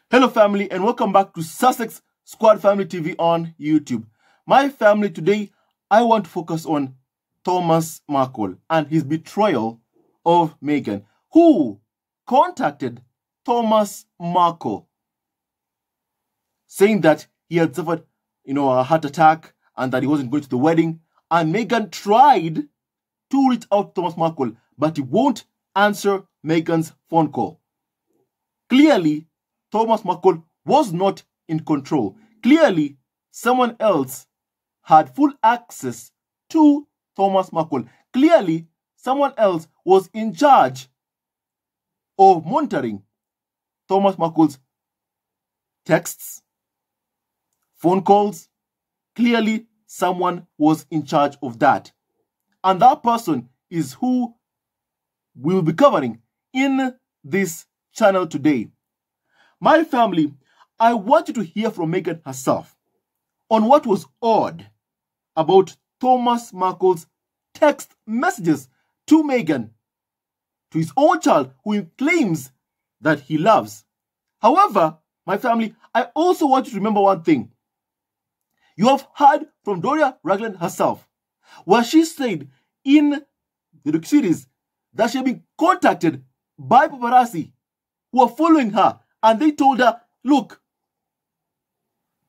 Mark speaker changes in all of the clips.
Speaker 1: Hello family and welcome back to Sussex Squad Family TV on YouTube. My family, today I want to focus on Thomas Markle and his betrayal of Meghan, who contacted Thomas Markle saying that he had suffered, a heart attack and that he wasn't going to the wedding. And Meghan tried to reach out to Thomas Markle, but he won't answer Meghan's phone call. Clearly, Thomas Markle was not in control. Clearly, someone else had full access to Thomas Markle. Clearly, someone else was in charge of monitoring Thomas Markle's texts, phone calls. Clearly, someone was in charge of that. And that person is who we will be covering in this channel today. My family, I want you to hear from Meghan herself on what was odd about Thomas Markle's text messages to Meghan, to his own child who he claims that he loves. However, my family, I also want you to remember one thing. You have heard from Doria Ragland herself, where she said in the docuseries that she had been contacted by paparazzi who are following her. And they told her, look,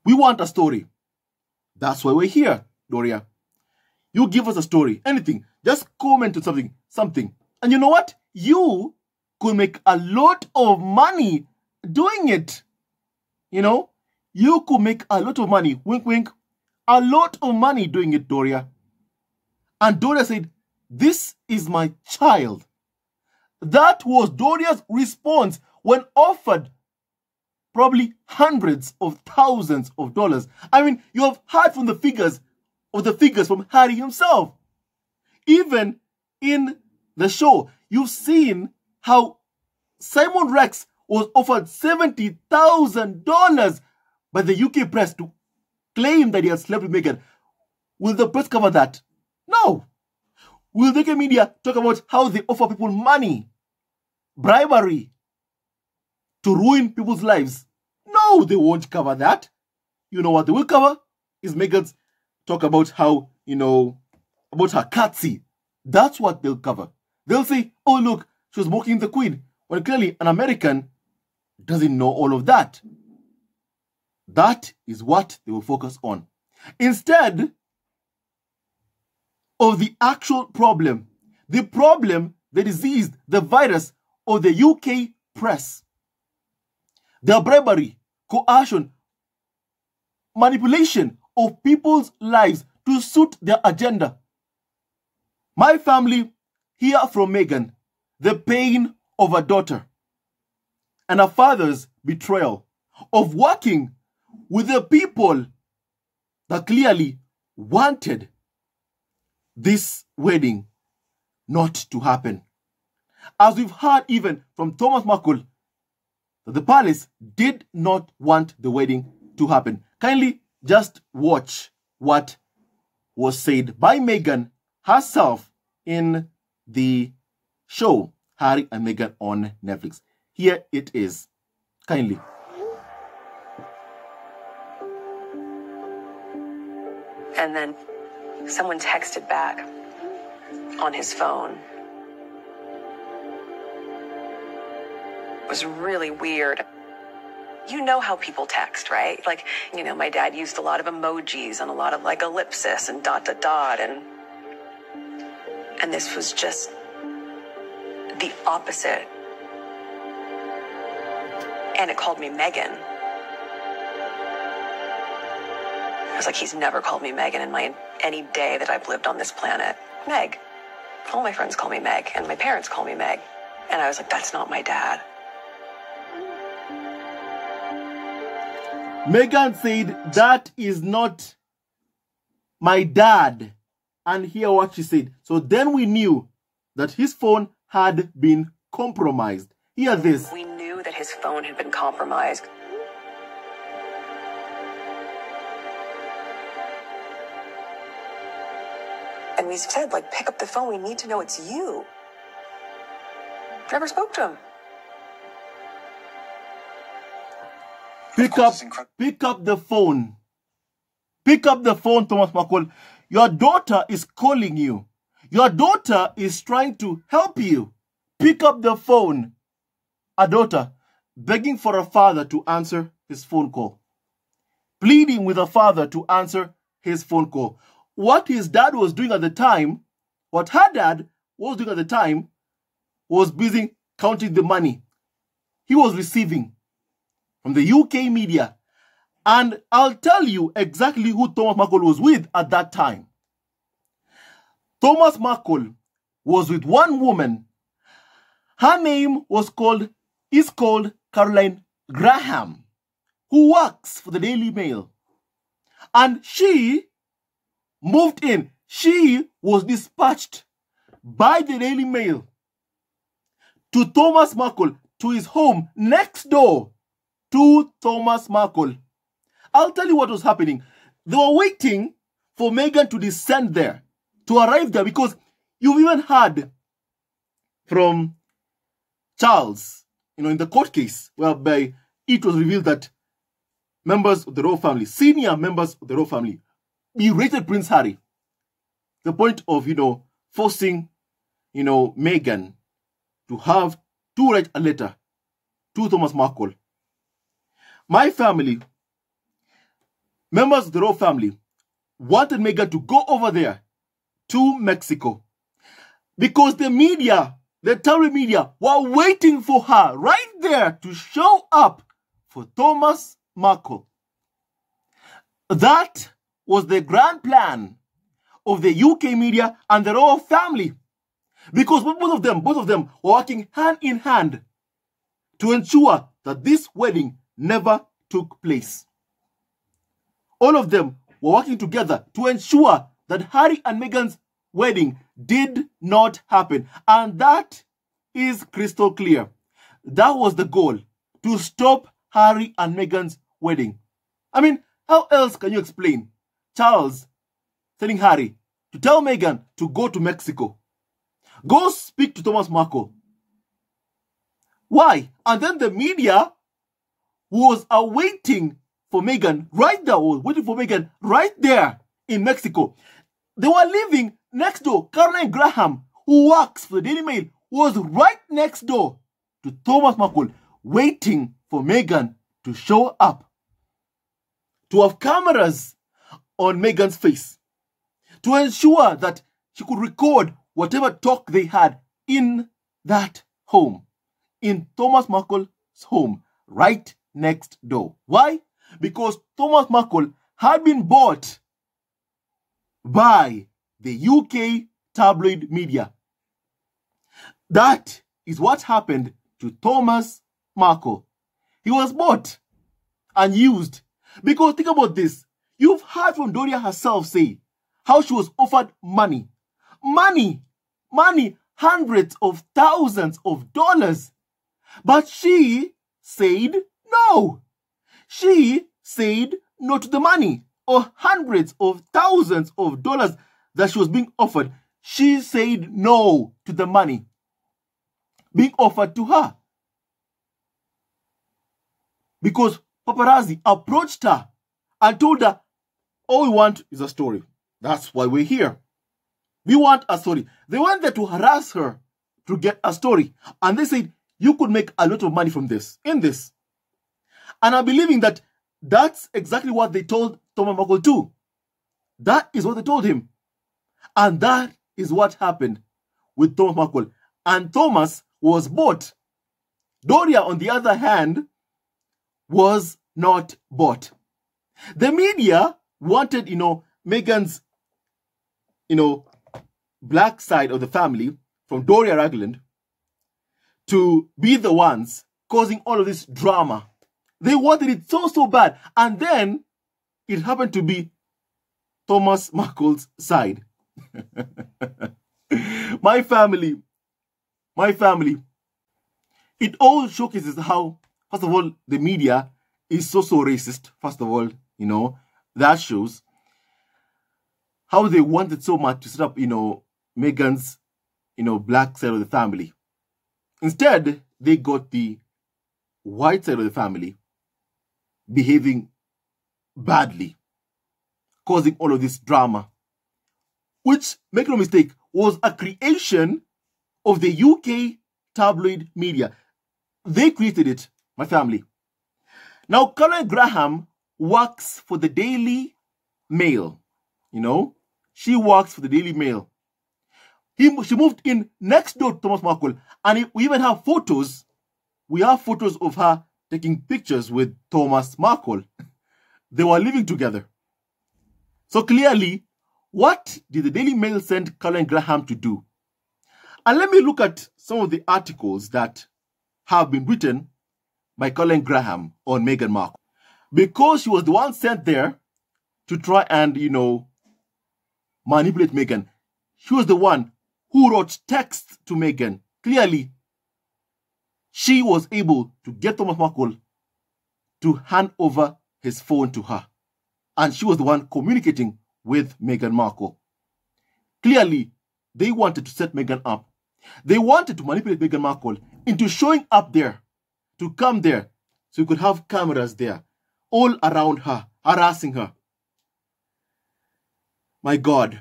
Speaker 1: we want a story. That's why we're here, Doria. You give us a story, anything. Just comment on something. And you know what? You could make a lot of money doing it. You could make a lot of money. Wink, wink. A lot of money doing it, Doria. And Doria said, this is my child. That was Doria's response when offered probably hundreds of thousands of dollars. I mean, you have heard from the figures from Harry himself. Even in the show, you've seen how Simon Rex was offered $70,000 by the UK press to claim that he had slept with Meghan. Will the press cover that? No. Will the UK media talk about how they offer people money, bribery, to ruin people's lives? No, they won't cover that. You know what they will cover is Meghan's talk about how, about her curtsy. That's what they'll cover. They'll say, oh, look, she was mocking the Queen. When clearly an American doesn't know all of that. That is what they will focus on. Instead of the actual problem, the disease, the virus of the UK press. Their bribery, coercion, manipulation of people's lives to suit their agenda. My family, hear from Meghan the pain of a daughter and a father's betrayal of working with the people that clearly wanted this wedding not to happen. As we've heard even from Thomas Markle, the palace did not want the wedding to happen. Kindly just watch what was said by Meghan herself in the show Harry and Meghan on Netflix. Here it is. Kindly.
Speaker 2: And then someone texted back on his phone. It was really weird. You know how people text, right? Like, my dad used a lot of emojis and a lot of like ellipsis and ... and this was just the opposite. And it called me Meghan. I was like, he's never called me Meghan in any day that I've lived on this planet. Meg. All my friends call me Meg, and my parents call me Meg. And I was like, that's not my dad.
Speaker 1: Meghan said, that is not my dad. And hear what she said. So then we knew that his phone had been compromised. Hear this.
Speaker 2: We knew that his phone had been compromised. And we said, pick up the phone. We need to know it's you. Never spoke to him.
Speaker 1: Pick up the phone. Pick up the phone, Thomas Markle. Your daughter is calling you. Your daughter is trying to help you. Pick up the phone. A daughter begging for a father to answer his phone call. Pleading with a father to answer his phone call. What his dad was doing at the time, what her dad was doing at the time, was busy counting the money he was receiving from the UK media. And I'll tell you exactly who Thomas Markle was with at that time. Thomas Markle was with one woman. Her name is called Caroline Graham, who works for the Daily Mail. And she moved in. She was dispatched by the Daily Mail to Thomas Markle, to his home next door to Thomas Markle. I'll tell you what was happening. They were waiting for Meghan to descend there, to arrive there, because you've even heard from Charles, in the court case, whereby it was revealed that members of the royal family, senior members of the royal family, berated Prince Harry. The point of, forcing, Meghan to write a letter to Thomas Markle. My family, members of the royal family, wanted Meghan to go over there to Mexico because the media, the tabloid media, were waiting for her right there to show up for Thomas Markle. That was the grand plan of the UK media and the royal family, because both of them were working hand in hand to ensure that this wedding never took place. All of them were working together to ensure that Harry and Meghan's wedding did not happen. And that is crystal clear. That was the goal, to stop Harry and Meghan's wedding. I mean, how else can you explain Charles telling Harry to tell Meghan to go to Mexico? Go speak to Thomas Markle. Why? And then the media was awaiting for Meghan right there, waiting for Meghan right there in Mexico. They were living next door. Caroline Graham, who works for the Daily Mail, was right next door to Thomas Markle, waiting for Meghan to show up, to have cameras on Meghan's face, to ensure that she could record whatever talk they had in that home, in Thomas Markle's home, right next door. Why? Because Thomas Markle had been bought by the UK tabloid media. That is what happened to Thomas Markle. He was bought and used. Because think about this. You've heard from Doria herself say how she was offered money. Money, hundreds of thousands of dollars. But she said no. She said no to the money, or hundreds of thousands of dollars that she was being offered. She said no to the money being offered to her, because paparazzi approached her and told her, all we want is a story. That's why we're here. We want a story. They went there to harass her to get a story. And they said, you could make a lot of money from this, in this. And I'm believing that that's exactly what they told Thomas Markle too. That is what they told him. And that is what happened with Thomas Markle. And Thomas was bought. Doria, on the other hand, was not bought. The media wanted, Meghan's, black side of the family, from Doria Ragland, to be the ones causing all of this drama. They wanted it so bad. And then it happened to be Thomas Markle's side. My family, it all showcases how, first of all, the media is so racist. First of all, that shows how they wanted so much to set up, Meghan's, black side of the family. Instead, they got the white side of the family behaving badly, causing all of this drama, which, make no mistake, was a creation of the UK tabloid media. They created it, my family. Now, Caroline Graham works for the Daily Mail. You know, she works for the Daily Mail. She moved in next door to Thomas Markle, and we even have photos. We have photos of her taking pictures with Thomas Markle. They were living together. So clearly, what did the Daily Mail send Caroline Graham to do? And let me look at some of the articles that have been written by Caroline Graham on Meghan Markle. Because she was the one sent there to try and, manipulate Meghan. She was the one who wrote texts to Meghan. Clearly, she was able to get Thomas Markle to hand over his phone to her. And she was the one communicating with Meghan Markle. Clearly, they wanted to set Meghan up. They wanted to manipulate Meghan Markle into showing up there, to come there, so you could have cameras there, all around her, harassing her. My God,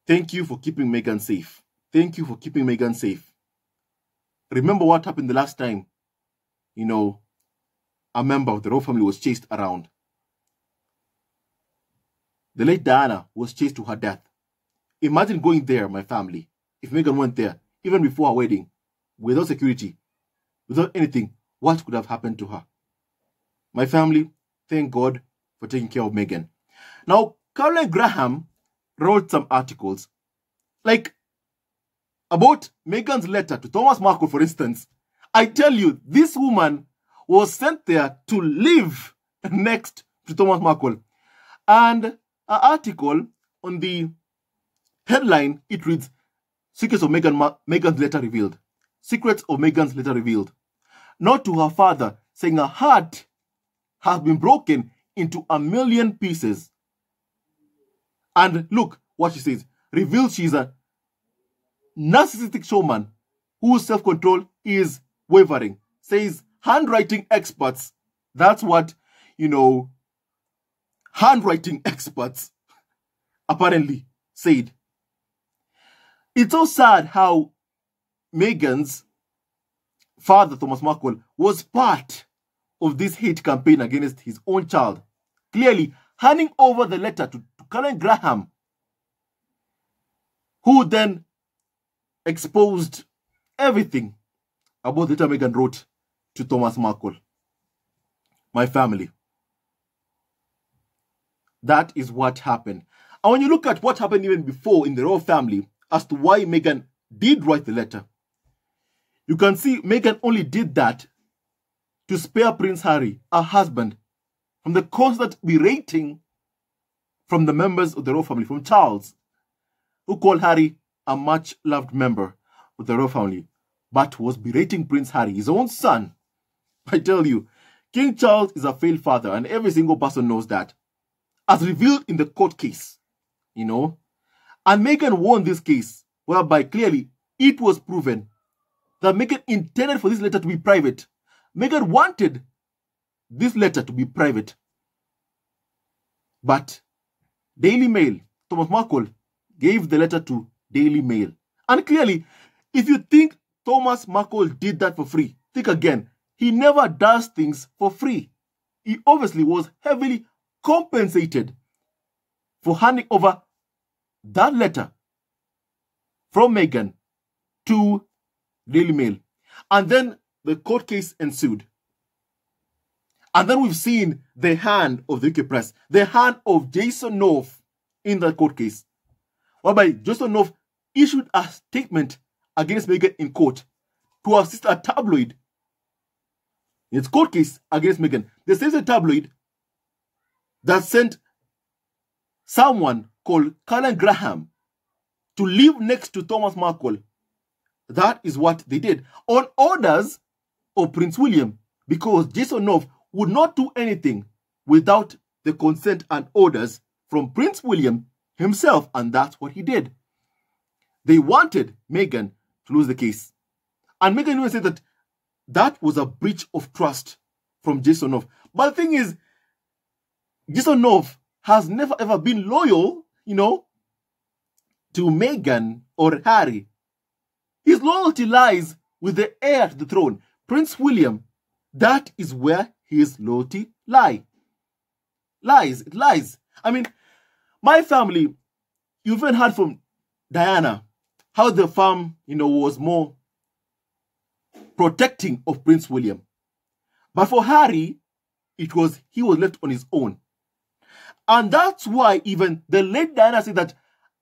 Speaker 1: thank you for keeping Meghan safe. Thank you for keeping Meghan safe. Remember what happened the last time, a member of the royal family was chased around. The late Diana was chased to her death. Imagine going there, my family, if Meghan went there, even before her wedding, without security, without anything, what could have happened to her? My family, thank God for taking care of Meghan. Now, Caroline Graham wrote some articles, like about Meghan's letter to Thomas Markle, for instance. I tell you, this woman was sent there to live next to Thomas Markle. And an article on the headline, it reads, Secrets of Meghan's letter revealed. Secrets of Meghan's letter revealed. Not to her father, saying her heart has been broken into 1,000,000 pieces. And look what she says. Reveals she's a narcissistic showman whose self-control is wavering. Says handwriting experts. That's what, handwriting experts apparently said. It's so sad how Meghan's father, Thomas Markle, was part of this hate campaign against his own child. Clearly, handing over the letter to Caroline Graham, who then exposed everything about the letter Meghan wrote to Thomas Markle. My family. That is what happened. And when you look at what happened even before in the royal family as to why Meghan did write the letter, you can see Meghan only did that to spare Prince Harry, her husband, from the constant berating from the members of the royal family, from Charles, who called Harry a much-loved member of the royal family, but was berating Prince Harry, his own son. I tell you, King Charles is a failed father, and every single person knows that, as revealed in the court case, And Meghan won this case, whereby clearly it was proven that Meghan intended for this letter to be private. Meghan wanted this letter to be private. But Daily Mail, Thomas Markle, gave the letter to Daily Mail. And clearly, if you think Thomas Markle did that for free, think again. He never does things for free. He obviously was heavily compensated for handing over that letter from Meghan to Daily Mail. And then the court case ensued. And then we've seen the hand of the UK press, the hand of Jason North in the court case, whereby Jason North issued a statement against Meghan in court to assist a tabloid in its court case against Meghan. This is a tabloid that sent someone called Caroline Graham to live next to Thomas Markle. That is what they did on orders of Prince William, because Jason North would not do anything without the consent and orders from Prince William himself, and that's what he did. They wanted Meghan to lose the case. And Meghan even said that that was a breach of trust from Jason North. But the thing is, Jason North has never ever been loyal, to Meghan or Harry. His loyalty lies with the heir to the throne, Prince William. That is where his loyalty lies. It lies. I mean, my family, you've even heard from Diana how the farm, was more protecting of Prince William. But for Harry, he was left on his own. And that's why even the late Diana said that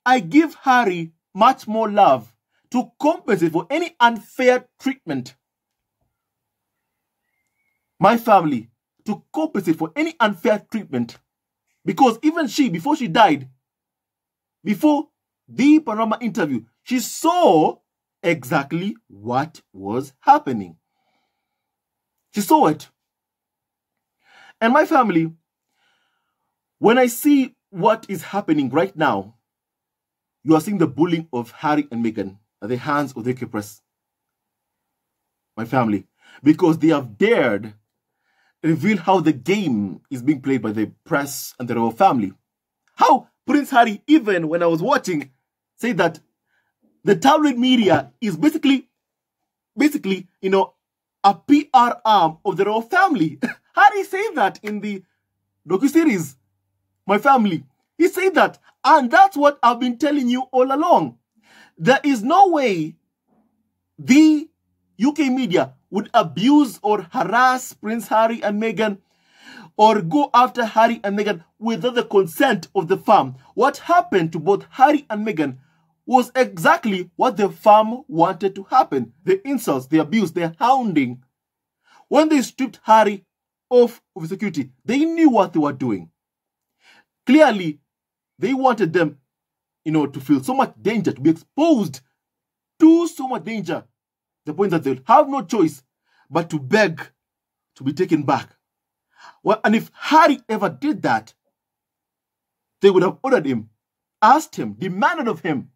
Speaker 1: I give Harry much more love to compensate for any unfair treatment. My family, to compensate for any unfair treatment. Because even she, before she died, before the Panorama interview, she saw exactly what was happening. She saw it. And my family, when I see what is happening right now, you are seeing the bullying of Harry and Meghan at the hands of the UK press. My family, because they have dared reveal how the game is being played by the press and the royal family. How Prince Harry, even when I was watching, said that the tabloid media is basically, a PR arm of the royal family. Harry said that in the docuseries, My Family. He said that, and that's what I've been telling you all along. There is no way the UK media would abuse or harass Prince Harry and Meghan or go after Harry and Meghan without the consent of the farm. What happened to both Harry and Meghan was exactly what the farm wanted to happen. The insults, the abuse, the hounding. When they stripped Harry off of security, they knew what they were doing. Clearly, they wanted them, to feel so much danger, to be exposed to so much danger. The point that they'll have no choice but to beg to be taken back. Well, and if Harry ever did that, they would have ordered him, asked him, demanded of him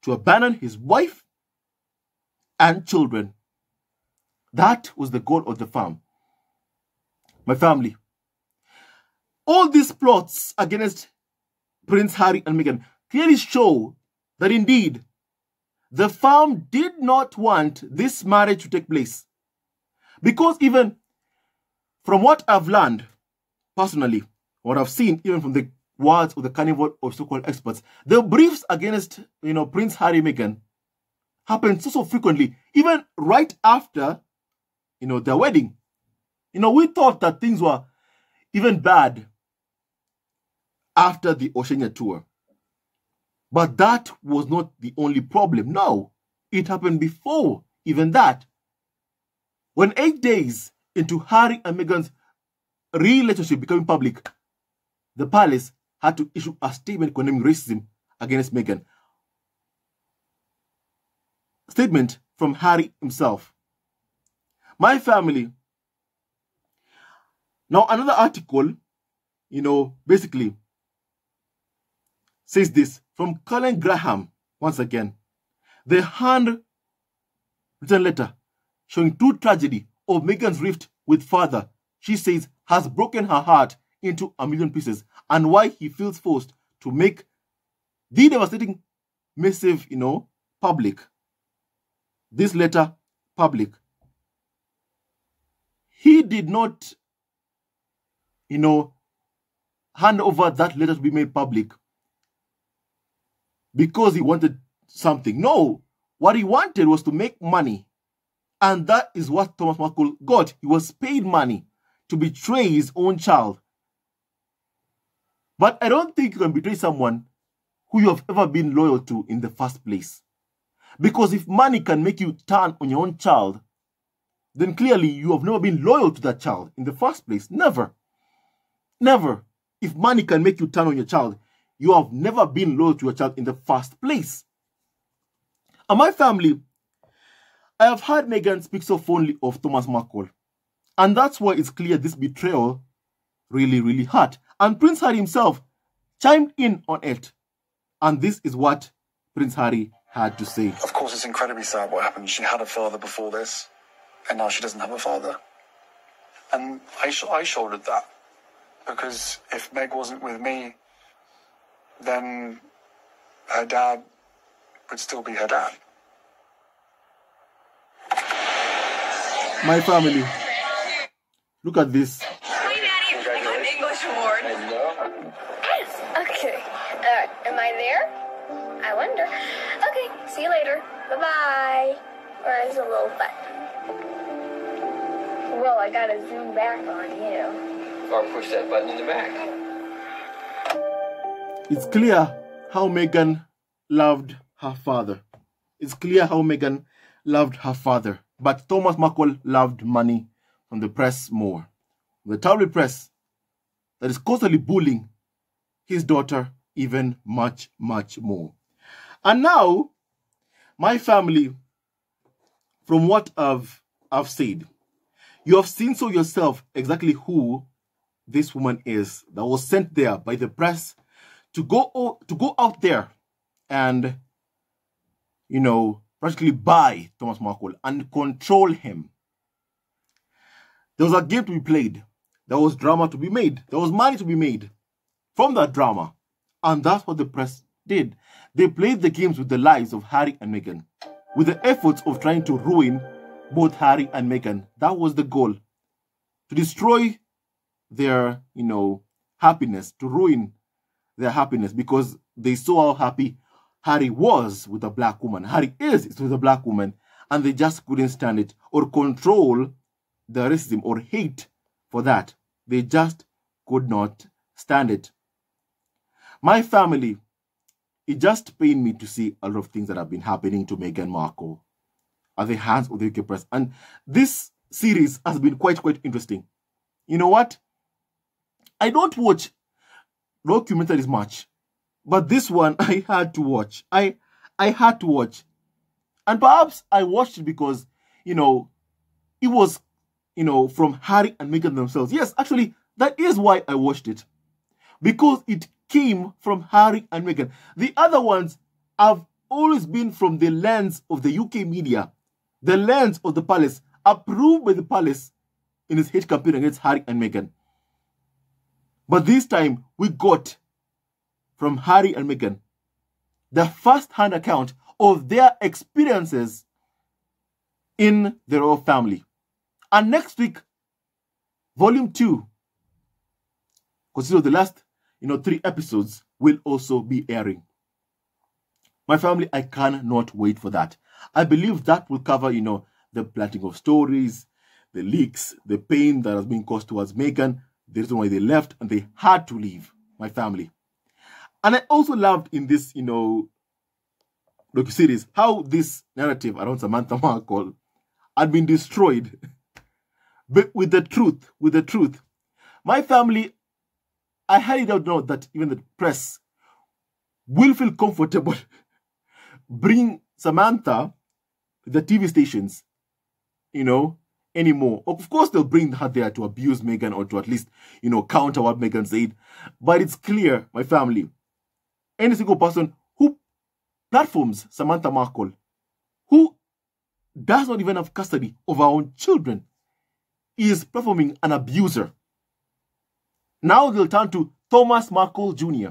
Speaker 1: to abandon his wife and children. That was the goal of the farm. My family, all these plots against Prince Harry and Meghan clearly show that indeed the farm did not want this marriage to take place. Because even from what I've learned personally, what I've seen even from the words of the carnival of so-called experts, the briefs against, Prince Harry and Meghan happened so frequently, even right after, their wedding. We thought that things were even bad after the Oceania tour. But that was not the only problem. No, it happened before even that. When 8 days into Harry and Meghan's relationship becoming public, the palace had to issue a statement condemning racism against Meghan. Statement from Harry himself. My family. Now, another article, basically says this from Colin Graham, once again. The handwritten letter showing true tragedy of Meghan's rift with father, she says, has broken her heart into a million pieces, and why he feels forced to make the devastating missive, public. This letter public. He did not, hand over that letter to be made public because he wanted something. No, what he wanted was to make money. And that is what Thomas Markle got. He was paid money to betray his own child. But I don't think you can betray someone who you have ever been loyal to in the first place. Because if money can make you turn on your own child, then clearly you have never been loyal to that child in the first place. Never. Never. If money can make you turn on your child, you have never been loyal to your child in the first place. And my family, I have heard Meghan speak so fondly of Thomas Markle. And that's why it's clear this betrayal really, really hurt. And Prince Harry himself chimed in on it. And this is what Prince Harry had to say.
Speaker 3: Of course, it's incredibly sad what happened. She had a father before this, and now she doesn't have a father. And I shouldered that. Because if Meg wasn't with me, then her dad would still be her dad.
Speaker 1: My family, look at this.
Speaker 2: Hi, Maddie. You got an English award.
Speaker 4: Yes. Okay. Am I there? I wonder. Okay. See you later. Bye-bye. Where's the little button? Well, I gotta zoom back on you.
Speaker 5: Or push that button in the back.
Speaker 1: It's clear how Meghan loved her father. It's clear how Meghan loved her father. But Thomas Markle loved money from the press more. The tabloid press that is constantly bullying his daughter even much, much more. And now, my family, from what I've said, you have seen so yourself exactly who this woman is that was sent there by the press to go out there and, you know, practically buy Thomas Markle and control him. There was a game to be played. There was drama to be made. There was money to be made from that drama. And that's what the press did. They played the games with the lives of Harry and Meghan, with the efforts of trying to ruin both Harry and Meghan. That was the goal. To destroy their, you know, happiness, to ruin their happiness, because they saw how happy Harry was with a black woman. Harry is with a black woman, and they just couldn't stand it or control the racism or hate for that. They just could not stand it. My family, it just pained me to see a lot of things that have been happening to Meghan Markle at the hands of the UK press. And this series has been quite interesting. You know what? I don't watch documentaries much, but this one I had to watch. I had to watch. And perhaps I watched it because, you know, it was, you know, from Harry and Meghan themselves. Yes, actually, that is why I watched it. Because it came from Harry and Meghan. The other ones have always been from the lens of the UK media, the lens of the palace, approved by the palace in its hate campaign against Harry and Meghan. But this time, we got from Harry and Meghan the first-hand account of their experiences in the royal family. And next week, volume 2, consider the last, 3 episodes, will also be airing. My family, I cannot wait for that. I believe that will cover, the planting of stories, the leaks, the pain that has been caused towards Meghan, the reason why they left and they had to leave, my family. And I also loved in this, docuseries, how this narrative around Samantha Markle had been destroyed. But with the truth, my family, I highly doubt now that even the press will feel comfortable bring Samantha to the TV stations, anymore. Of course, they'll bring her there to abuse Meghan or to at least, counter what Meghan said. But it's clear, my family, any single person who platforms Samantha Markle, who does not even have custody of her own children, is performing an abuser. Now they'll turn to Thomas Markle Jr.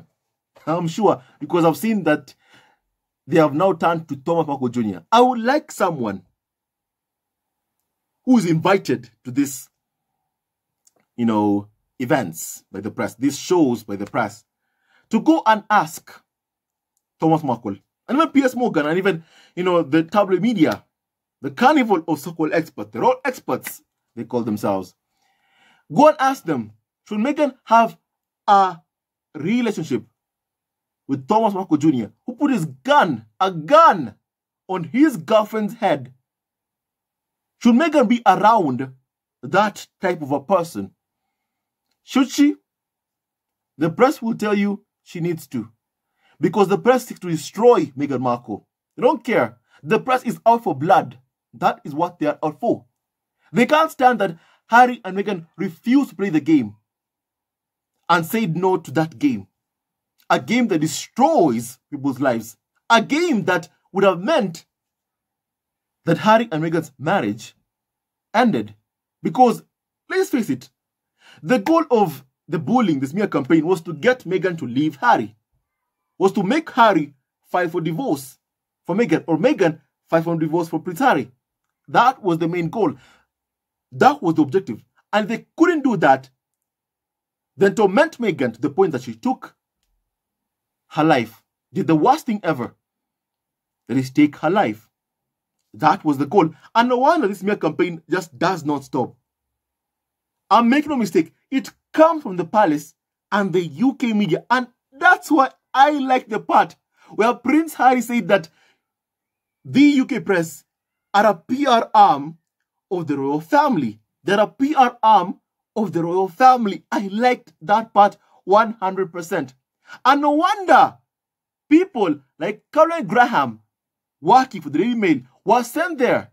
Speaker 1: I'm sure, because I've seen that they have now turned to Thomas Markle Jr. I would like someone who is invited to this, events by the press, these shows by the press, to go and ask Thomas Markle, and even P.S. Morgan, and even, the tabloid media, the carnival of so-called experts, they're all experts, they call themselves. Go and ask them, should Meghan have a relationship with Thomas Markle Jr., who put a gun on his girlfriend's head? Should Meghan be around that type of a person? Should she? The press will tell you she needs to. Because the press seeks to destroy Meghan Markle. They don't care. The press is out for blood. That is what they are out for. They can't stand that Harry and Meghan refused to play the game and said no to that game. A game that destroys people's lives. A game that would have meant that Harry and Meghan's marriage ended. Because let's face it, the goal of the bullying, the smear campaign, was to get Meghan to leave Harry, was to make Harry file for divorce for Meghan, or Meghan file for divorce for Prince Harry. That was the main goal. That was the objective. And they couldn't do that, then torment Meghan to the point that she took her life, did the worst thing ever, that is take her life. That was the goal. And no wonder this smear campaign just does not stop. And make no mistake, it comes from the palace and the UK media. And that's why I like the part where Prince Harry said that the UK press are a PR arm of the royal family. They're a PR arm of the royal family. I liked that part 100%. And no wonder people like Caroline Graham, working for the Daily Mail, were sent there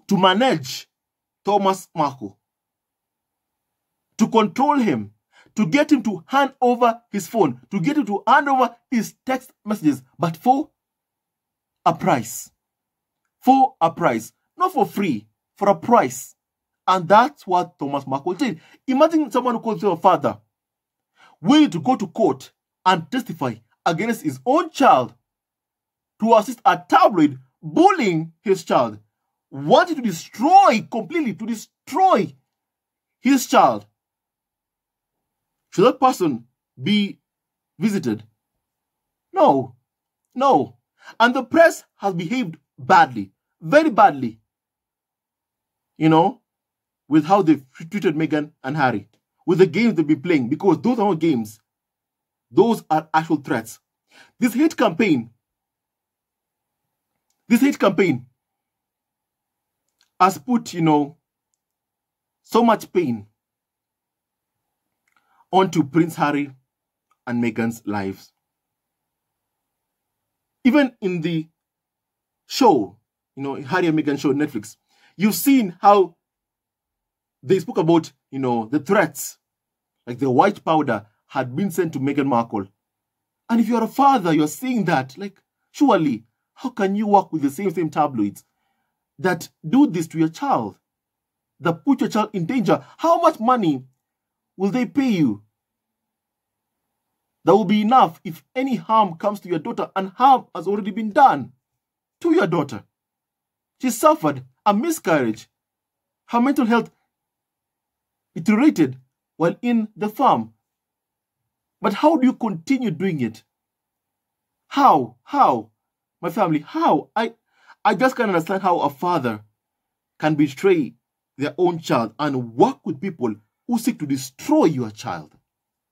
Speaker 1: to manage Thomas Markle, to control him, to get him to hand over his phone, to get him to hand over his text messages, but for a price. For a price. Not for free, for a price. And that's what Thomas Markle did. Imagine someone who calls himself a father, willing to go to court and testify against his own child to assist a tabloid bullying his child, wanting to destroy, completely to destroy his child. Should that person be visited? No. No. And the press has behaved badly, very badly, you know, with how they've treated Meghan and Harry, with the games they've been playing, because those are not games. Those are actual threats. This hate campaign has put, you know, so much pain onto Prince Harry and Meghan's lives. Even in the show, you know, Harry and Meghan show on Netflix, you've seen how they spoke about, you know, the threats, like the white powder had been sent to Meghan Markle. And if you're a father, you're seeing that, like, surely, how can you work with the same tabloids that do this to your child, that put your child in danger? How much money will they pay you? That will be enough if any harm comes to your daughter, and harm has already been done to your daughter. She suffered a miscarriage. Her mental health deteriorated while in the farm. But how do you continue doing it? How? My family, how? I just can't understand how a father can betray their own child and work with people who seek to destroy your child.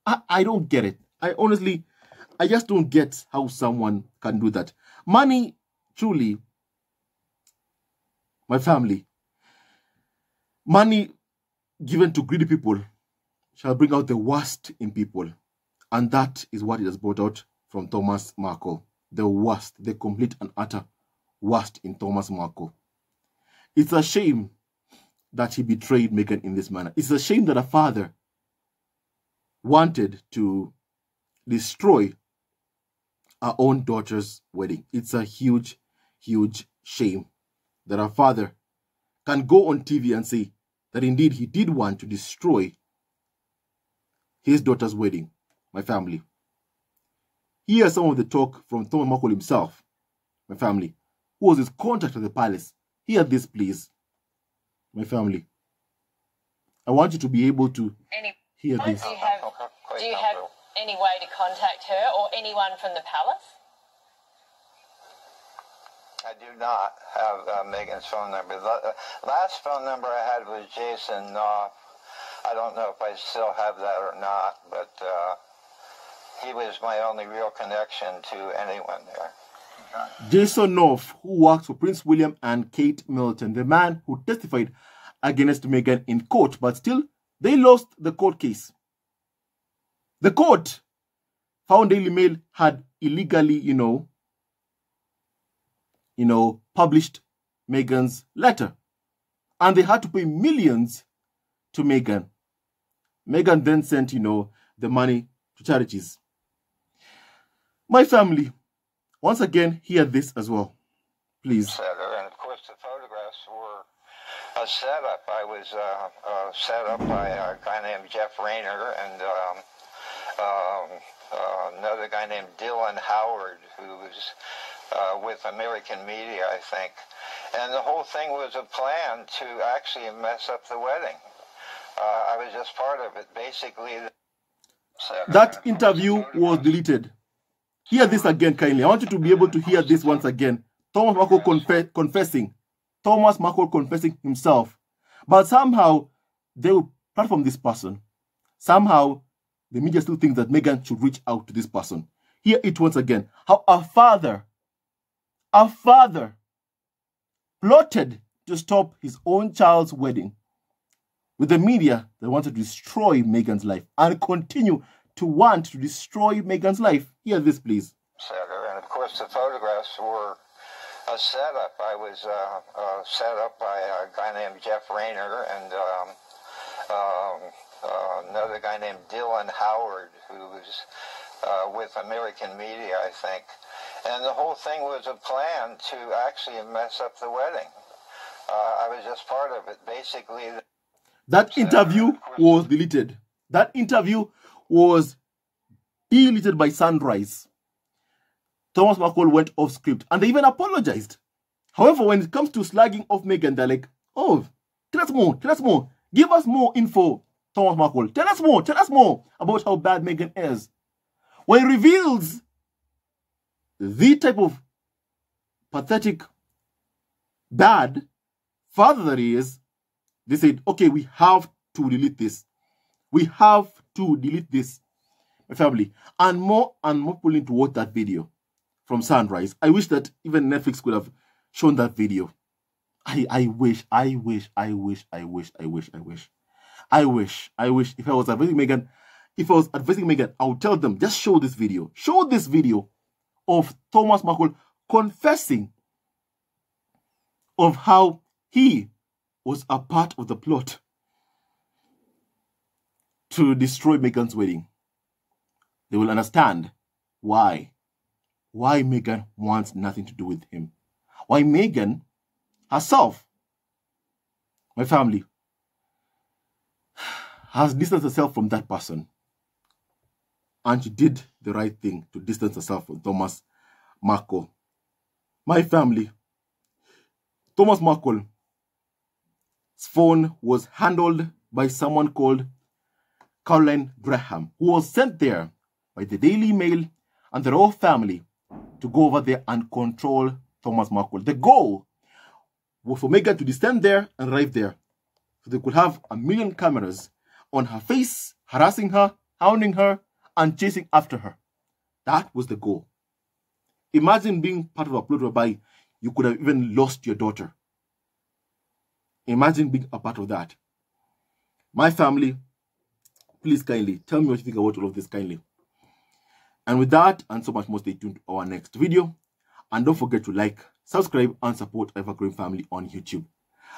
Speaker 1: I don't get it. I just don't get how someone can do that. Money, truly, my family, money given to greedy people shall bring out the worst in people. And that is what it has brought out from Thomas Markle. The worst, the complete and utter worst in Thomas Markle. It's a shame that he betrayed Meghan in this manner. It's a shame that a father wanted to destroy our own daughter's wedding. It's a huge, huge shame that a father can go on TV and say that indeed he did want to destroy his daughter's wedding. My family. Here's some of the talk from Thomas Markle himself, my family, who was his contact at the palace. Hear this, please, my family. I want you to be able to hear this.
Speaker 5: Do you have any way to contact her or anyone from the palace?
Speaker 6: I do not have Meghan's phone number. The last phone number I had was Jason Knopf. I don't know if I still have that or not, but he was my only real connection to anyone there.
Speaker 1: Jason Knopf, who works for Prince William and Kate Middleton, the man who testified against Meghan in court, but still, they lost the court case. The court found Daily Mail had illegally, published Meghan's letter. And they had to pay millions to Meghan. Meghan then sent, the money to charities. My family, once again, hear this as well, plees.
Speaker 6: And of course, the photographs were a setup. I was set up by a guy named Jeff Rayner and another guy named Dylan Howard, who was with American Media, I think. And the whole thing was a plan to actually mess up the wedding. I was just part of it. Basically,
Speaker 1: that interview was deleted. Hear this again kindly. I want you to be able to hear this once again. Thomas Markle confessing. Thomas Markle confessing himself. But somehow, they will platform this person. Somehow, the media still thinks that Meghan should reach out to this person. Hear it once again. How a father plotted to stop his own child's wedding with the media that wanted to destroy Meghan's life and continue to want to destroy Meghan's life. Hear this, please.
Speaker 6: And of course, the photographs were a setup. I was set up by a guy named Jeff Rayner and another guy named Dylan Howard, who was with American Media, I think. And the whole thing was a plan to actually mess up the wedding. I was just part of it. Basically,
Speaker 1: that interview was deleted. That interview was deleted by Sunrise. Thomas Markle went off script and they even apologized. However, when it comes to slagging off Meghan, they're like, oh, tell us more, give us more info, Thomas Markle, tell us more about how bad Meghan is. When he reveals the type of pathetic, bad father that he is, they said, okay, we have to delete this. We have to delete this, my family. And more people need to watch that video from Sunrise. I wish that even Netflix could have shown that video. I wish. If I was advising Meghan, I would tell them, just show this video. Show this video of Thomas Markle confessing of how he was a part of the plot to destroy Meghan's wedding. They will understand why Meghan wants nothing to do with him. Why Meghan herself, my family, has distanced herself from that person. And she did the right thing to distance herself from Thomas Markle. My family, Thomas Markle's phone was handled by someone called Caroline Graham, who was sent there by the Daily Mail and the royal family to go over there and control Thomas Markle. The goal was for Meghan to descend there and arrive there, so they could have 1 million cameras on her face, harassing her, hounding her, and chasing after her. That was the goal. Imagine being part of a plot whereby you could have even lost your daughter. Imagine being a part of that. My family, please kindly tell me what you think about all of this kindly. And with that and so much more, stay tuned to our next video. And don't forget to like, subscribe, and support Evergreen Family on YouTube.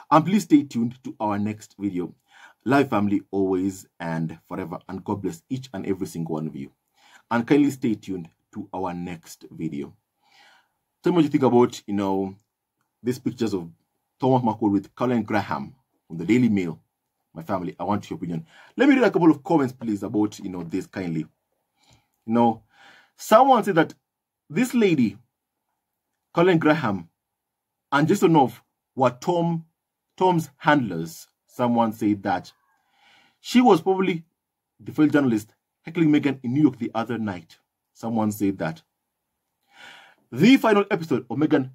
Speaker 1: And please stay tuned to our next video. Live family always and forever. And God bless each and every single one of you. And kindly stay tuned to our next video. Tell me what you think about, these pictures of Thomas Markle with Caroline Graham from the Daily Mail. My family, I want your opinion. Let me read a couple of comments, please, about, this kindly. Someone said that this lady, Caroline Graham, and Jason Knopf were Tom's handlers. Someone said that she was probably the failed journalist heckling Meghan in New York the other night. Someone said that. The final episode of Meghan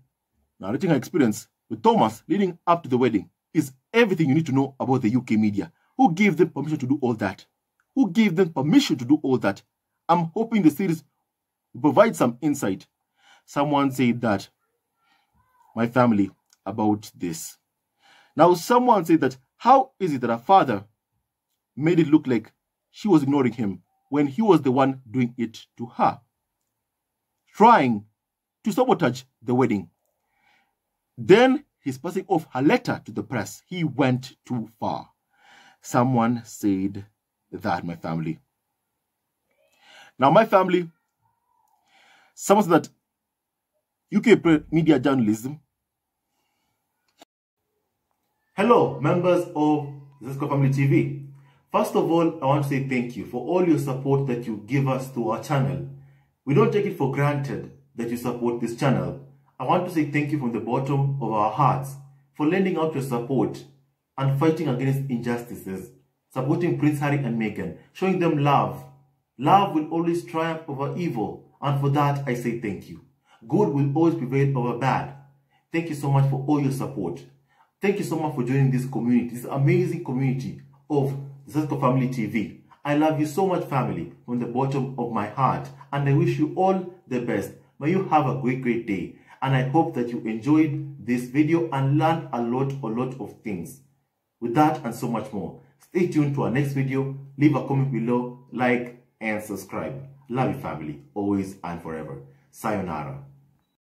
Speaker 1: narrating her experience with Thomas leading up to the wedding is everything you need to know about the UK media. Who gave them permission to do all that? Who gave them permission to do all that? I'm hoping the series will provide some insight. Someone said that, my family, about this. Now, someone said that, how is it that her father made it look like she was ignoring him when he was the one doing it to her, trying to sabotage the wedding? Then he's passing off her letter to the press. He went too far. Someone said that, my family. Now, my family, someone said that UK media journalism Hello, members of Zesco Family TV. First of all, I want to say thank you for all your support that you give us to our channel. We don't take it for granted that you support this channel. I want to say thank you from the bottom of our hearts for lending out your support and fighting against injustices, supporting Prince Harry and Meghan, showing them love. Love will always triumph over evil, and for that I say thank you. Good will always prevail over bad. Thank you so much for all your support. Thank you so much for joining this community, this amazing community of Zesco Family TV. I love you so much, family, from the bottom of my heart, and I wish you all the best. May you have a great day, and I hope that you enjoyed this video and learned a lot of things. With that and so much more, stay tuned to our next video. Leave a comment below, like, and subscribe. Love you, family, always and forever. Sayonara.